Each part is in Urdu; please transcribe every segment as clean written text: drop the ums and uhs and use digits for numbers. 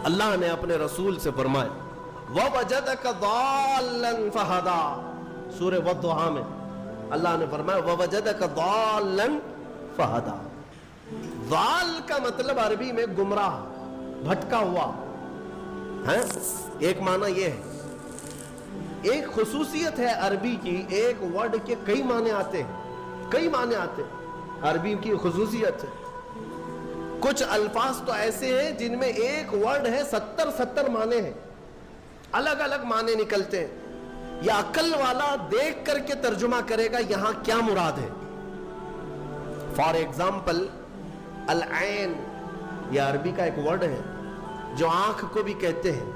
اللہ نے اپنے رسول سے فرمایا وَوَجَدَكَ ضَالًّا فَهَدَى، سورہ والضحیٰ میں اللہ نے فرمایا وَوَجَدَكَ ضَالًّا فَهَدَى۔ ضال کا مطلب عربی میں گمراہ، بھٹکا ہوا ہے، ایک معنی یہ ہے۔ ایک خصوصیت ہے عربی کی، ایک ورڈ کے کئی معنی آتے ہیں، کئی معنی آتے ہیں، عربی کی خصوصیت ہے۔ کچھ الفاظ تو ایسے ہیں جن میں ایک ورڈ ہے 70 معنی ہیں، الگ الگ معنی نکلتے ہیں۔ یا عقل والا دیکھ کر کے ترجمہ کرے گا یہاں کیا مراد ہے۔ فار ایگزامپل العین، یہ عربی کا ایک ورڈ ہے جو آنکھ کو بھی کہتے ہیں،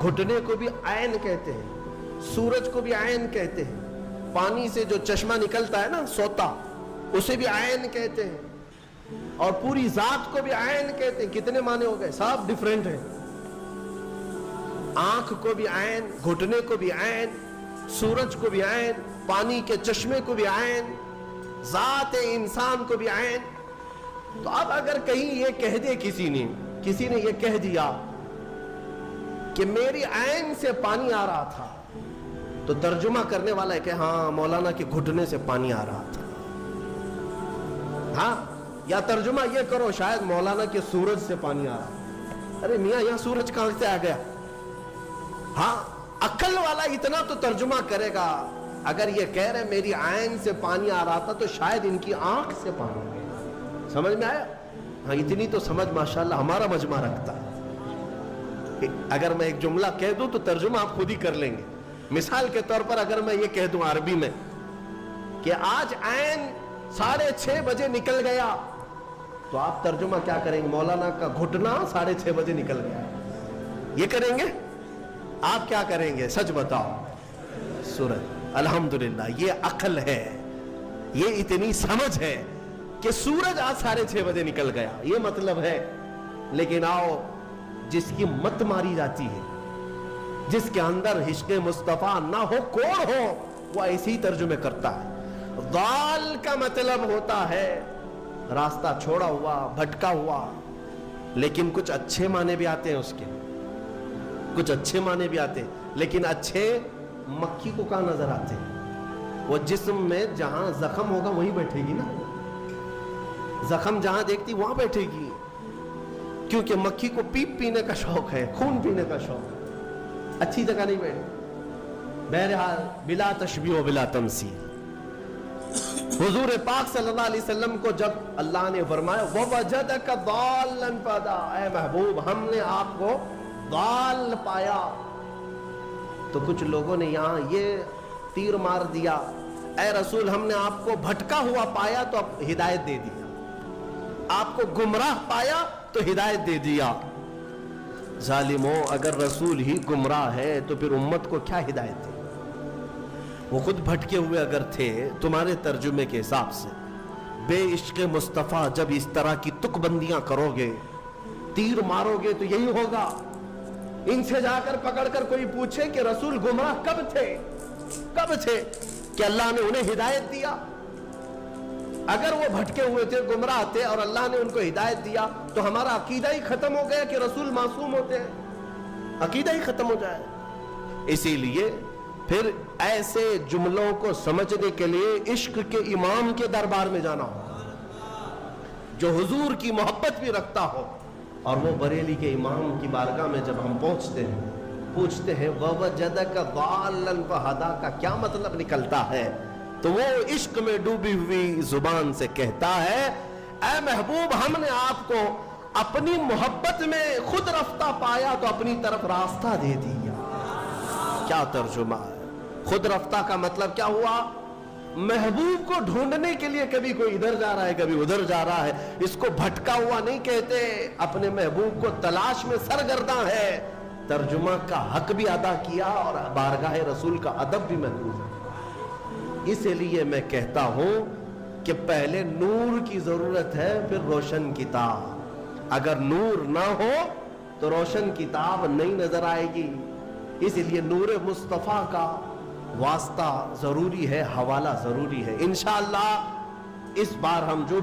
گھٹنے کو بھی عین کہتے ہیں، سورج کو بھی عین کہتے ہیں، پانی سے جو چشمہ نکلتا ہے نا سوتا، اسے بھی عین کہتے ہیں، اور پوری ذات کو بھی عین کہتے ہیں۔ کتنے معنی ہو گئے؟ سب ڈیفرنٹ ہیں۔ آنکھ کو بھی عین، گھٹنے کو بھی عین، سورج کو بھی عین، پانی کے چشمے کو بھی عین، ذات انسان کو بھی عین۔ تو اب اگر کہیں یہ کہہ دے کسی نے یہ کہہ دیا کہ میری عین سے پانی آ رہا تھا، تو ترجمہ کرنے والا ہے کہ ہاں مولانا کے گھٹنے سے پانی آ رہا تھا، ہاں، یا ترجمہ یہ کرو شاید مولانا کے سورج سے پانی آ رہا ہے۔ ارے میاں یہاں سورج کہاں سے آ گیا؟ ہاں، عقل والا اتنا تو ترجمہ کرے گا۔ اگر یہ کہہ رہے میری عین سے پانی آ رہا تھا تو شاید ان کی آنکھ سے پانی آ گیا۔ سمجھ میں آیا؟ ہاں، اتنی تو سمجھ ماشاءاللہ ہمارا مجمع رکھتا ہے۔ اگر میں ایک جملہ کہہ دوں تو ترجمہ آپ خود ہی کر لیں گے۔ مثال کے طور پر اگر میں یہ کہہ دوں عربی میں کہ آج عین 6:30 بجے نکل گیا، تو آپ ترجمہ کیا کریں گے؟ مولانا کا گھٹنا 6:30 بجے نکل گیا، یہ کریں گے؟ آپ کیا کریں گے؟ سچ بتاؤ۔ سورج۔ الحمدللہ، یہ عقل ہے، یہ اتنی سمجھ ہے کہ سورج آج 6:30 بجے نکل گیا، یہ مطلب ہے۔ لیکن آؤ، جس کی مت ماری جاتی ہے، جس کے اندر عشق مصطفیٰ نہ ہو، کوڑ ہو، وہ ایسی ہی ترجمے کرتا ہے۔ ضال کا مطلب ہوتا ہے راستہ چھوڑا ہوا، بھٹکا ہوا۔ لیکن کچھ اچھے معنی بھی آتے ہیں اس کے، کچھ اچھے معنی بھی آتے ہیں، لیکن اچھے مکھی کو کہاں نظر آتے ہیں؟ وہ جسم میں جہاں زخم ہوگا وہیں بیٹھے گی نا، زخم جہاں دیکھتی وہاں بیٹھے گی، کیونکہ مکھی کو پیپ پینے کا شوق ہے، خون پینے کا شوق ہے، اچھی جگہ نہیں بیٹھے۔ بہرحال بلا تشبیہ و بلا تمثیل، حضور پاک صلی اللہ علیہ وسلم کو جب اللہ نے فرمایا وَوَجَدَكَ ضَالًّا فَهَدَى، اے محبوب ہم نے آپ کو ضال پایا، تو کچھ لوگوں نے یہاں یہ تیر مار دیا، اے رسول ہم نے آپ کو بھٹکا ہوا پایا تو اب ہدایت دے دیا، آپ کو گمراہ پایا تو ہدایت دے دیا۔ ظالموں، اگر رسول ہی گمراہ ہے تو پھر امت کو کیا ہدایت دے؟ وہ خود بھٹکے ہوئے اگر تھے تمہارے ترجمے کے حساب سے۔ بے عشق مصطفیٰ جب اس طرح کی تک بندیاں کرو گے، تیر مارو گے تو یہی ہوگا۔ ان سے جا کر پکڑ کر کوئی پوچھے کہ رسول گمراہ کب تھے کہ اللہ نے انہیں ہدایت دیا؟ اگر وہ بھٹکے ہوئے تھے، گمراہ تھے، اور اللہ نے ان کو ہدایت دیا، تو ہمارا عقیدہ ہی ختم ہو گیا کہ رسول معصوم ہوتے ہیں، عقیدہ ہی ختم ہو جائے۔ اسی لیے پھر ایسے جملوں کو سمجھنے کے لیے عشق کے امام کے دربار میں جانا ہو، جو حضور کی محبت بھی رکھتا ہو۔ اور وہ بریلی کے امام کی بارگاہ میں جب ہم پہنچتے ہیں، پوچھتے ہیں وَوَجَدَكَ ضَالًّا فَهَدَى کا کیا مطلب نکلتا ہے، تو وہ عشق میں ڈوبی ہوئی زبان سے کہتا ہے اے محبوب ہم نے آپ کو اپنی محبت میں خود رفتہ پایا تو اپنی طرف راستہ دے دیا۔ کیا ترجمہ ہے؟ خود رفتہ کا مطلب کیا ہوا؟ محبوب کو ڈھونڈنے کے لیے کبھی کوئی ادھر جا رہا ہے، کبھی ادھر جا رہا ہے، اس کو بھٹکا ہوا نہیں کہتے، اپنے محبوب کو تلاش میں سرگرداں ہے۔ ترجمہ کا حق بھی ادا کیا اور بارگاہ رسول کا ادب بھی محفوظ ہے۔ اس لیے میں کہتا ہوں کہ پہلے نور کی ضرورت ہے، پھر روشن کتاب۔ اگر نور نہ ہو تو روشن کتاب نہیں نظر آئے گی۔ اس لیے نور مصطفیٰ کا واسطہ ضروری ہے، حوالہ ضروری ہے۔ انشاءاللہ اس بار ہم جو